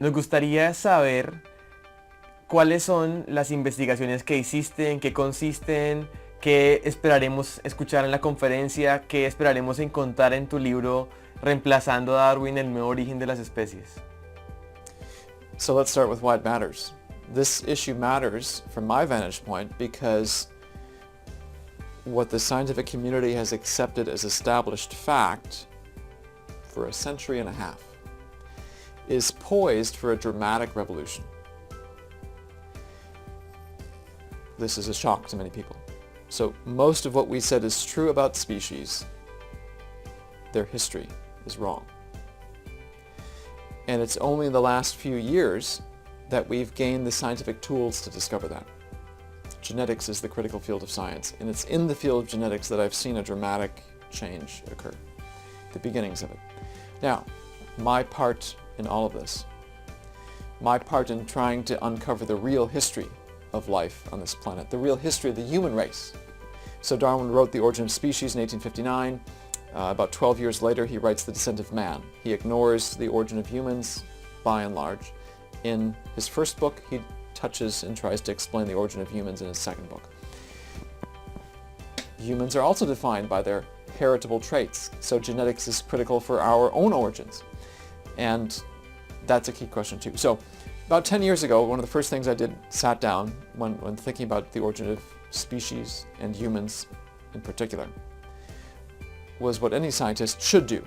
Nos gustaría saber cuáles son las investigaciones que hiciste, en qué consisten, qué esperaremos escuchar en la conferencia, qué esperaremos encontrar en tu libro Reemplazando a Darwin, el nuevo origen de las especies. So let's start with why it matters. This issue matters from my vantage point because what the scientific community has accepted as established fact for a century and a half is poised for a dramatic revolution. This is a shock to many people. So most of what we said is true about species. Their history is wrong. And it's only in the last few years that we've gained the scientific tools to discover that. Genetics is the critical field of science, and it's in the field of genetics that I've seen a dramatic change occur, the beginnings of it. Now, my part in all of this, my part in trying to uncover the real history of life on this planet, the real history of the human race. So Darwin wrote The Origin of Species in 1859. About 12 years later, he writes The Descent of Man. He ignores the origin of humans, by and large. In his first book, he touches and tries to explain the origin of humans in his second book. Humans are also defined by their heritable traits, so genetics is critical for our own origins. And that's a key question too. So about 10 years ago, one of the first things I did, sat down when thinking about the origin of species and humans in particular, was what any scientist should do.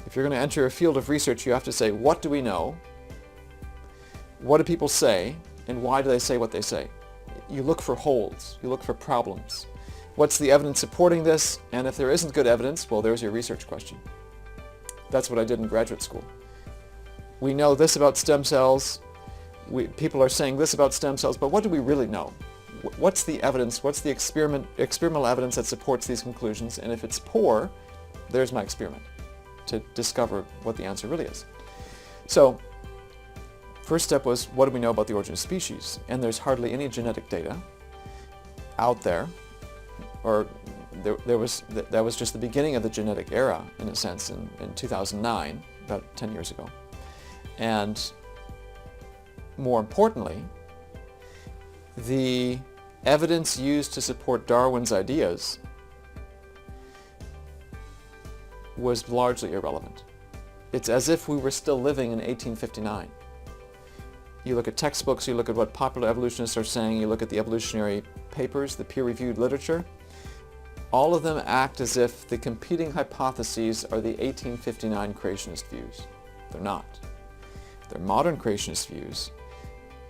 If you're going to enter a field of research, you have to say, what do we know? What do people say? And why do they say what they say? You look for holes. You look for problems. What's the evidence supporting this? And if there isn't good evidence, well, there's your research question. That's what I did in graduate school. We know this about stem cells. People are saying this about stem cells, but what do we really know? What's the evidence? What's the experimental evidence that supports these conclusions? And if it's poor, there's my experiment to discover what the answer really is. So, first step was, what do we know about the origin of species? And there's hardly any genetic data out there, or that was just the beginning of the genetic era, in a sense, in 2009, about 10 years ago. And more importantly, the evidence used to support Darwin's ideas was largely irrelevant. It's as if we were still living in 1859. You look at textbooks, you look at what popular evolutionists are saying, you look at the evolutionary papers, the peer-reviewed literature, all of them act as if the competing hypotheses are the 1859 creationist views. They're not. They're modern creationist views.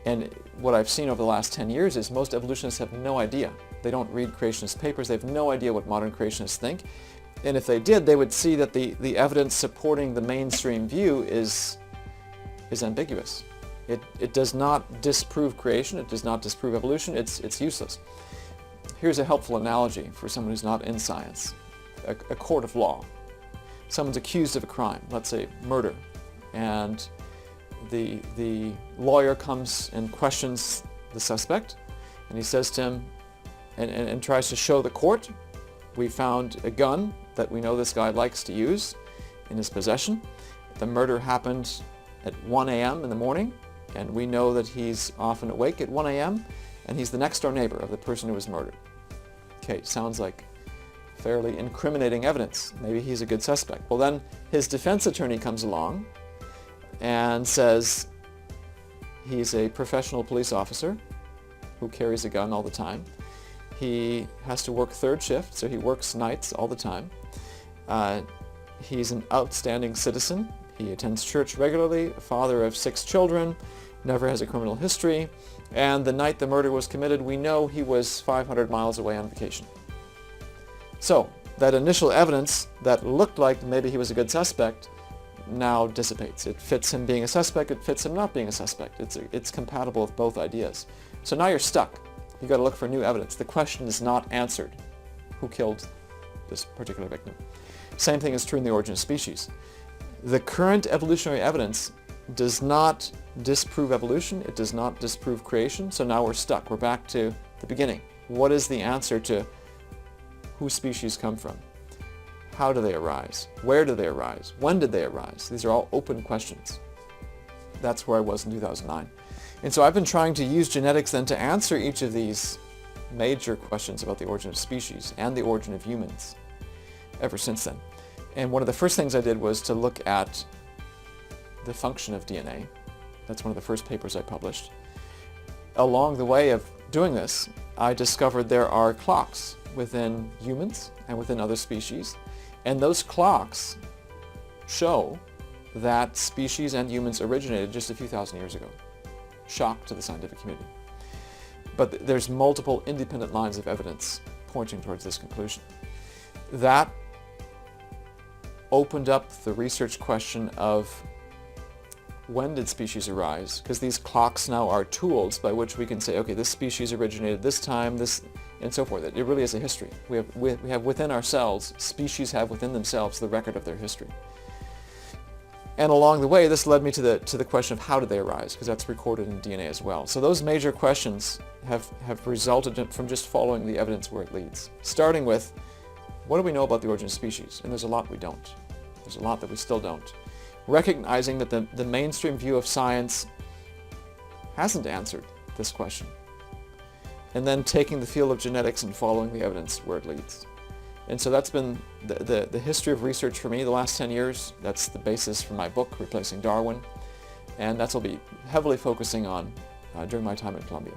And what I've seen over the last 10 years is most evolutionists have no idea. They don't read creationist papers. They have no idea what modern creationists think. And if they did, they would see that the evidence supporting the mainstream view is ambiguous. It does not disprove creation. It does not disprove evolution. It's useless. Here's a helpful analogy for someone who's not in science. A court of law. Someone's accused of a crime, let's say murder, and the lawyer comes and questions the suspect, and he says to him, and tries to show the court, we found a gun that we know this guy likes to use in his possession. The murder happened at 1 a.m. in the morning, and we know that he's often awake at 1 a.m., and he's the next door neighbor of the person who was murdered. Okay, sounds like fairly incriminating evidence. Maybe he's a good suspect. Well, then his defense attorney comes along and says he's a professional police officer who carries a gun all the time. He has to work third shift, so he works nights all the time. He's an outstanding citizen. He attends church regularly, a father of 6 children, never has a criminal history, and the night the murder was committed, we know he was 500 miles away on vacation. So, that initial evidence that looked like maybe he was a good suspect now dissipates. It fits him being a suspect, it fits him not being a suspect. It's compatible with both ideas. So now you're stuck. You've got to look for new evidence. The question is not answered. Who killed this particular victim? Same thing is true in the origin of species. The current evolutionary evidence does not disprove evolution. It does not disprove creation. So now we're stuck. We're back to the beginning. What is the answer to who species come from? How do they arise? Where do they arise? When did they arise? These are all open questions. that's where I was in 2009. And so I've been trying to use genetics then to answer each of these major questions about the origin of species and the origin of humans ever since then. And one of the first things I did was to look at the function of DNA. That's one of the first papers I published. Along the way of doing this, I discovered there are clocks within humans and within other species, and those clocks show that species and humans originated just a few thousand years ago. Shock to the scientific community. But there's multiple independent lines of evidence pointing towards this conclusion. That opened up the research question of when did species arise? Because these clocks now are tools by which we can say, okay, this species originated this time, this, and so forth. It really is a history. We have within ourselves, species have within themselves the record of their history. And along the way, this led me to the question of how did they arise, because that's recorded in DNA as well. So those major questions have resulted from just following the evidence where it leads. Starting with, what do we know about the origin of species? And there's a lot we don't. There's a lot that we still don't. Recognizing that the mainstream view of science hasn't answered this question. And then taking the field of genetics and following the evidence where it leads. And so that's been the history of research for me the last 10 years. That's the basis for my book, Replacing Darwin. And that's what I'll be heavily focusing on during my time in Colombia.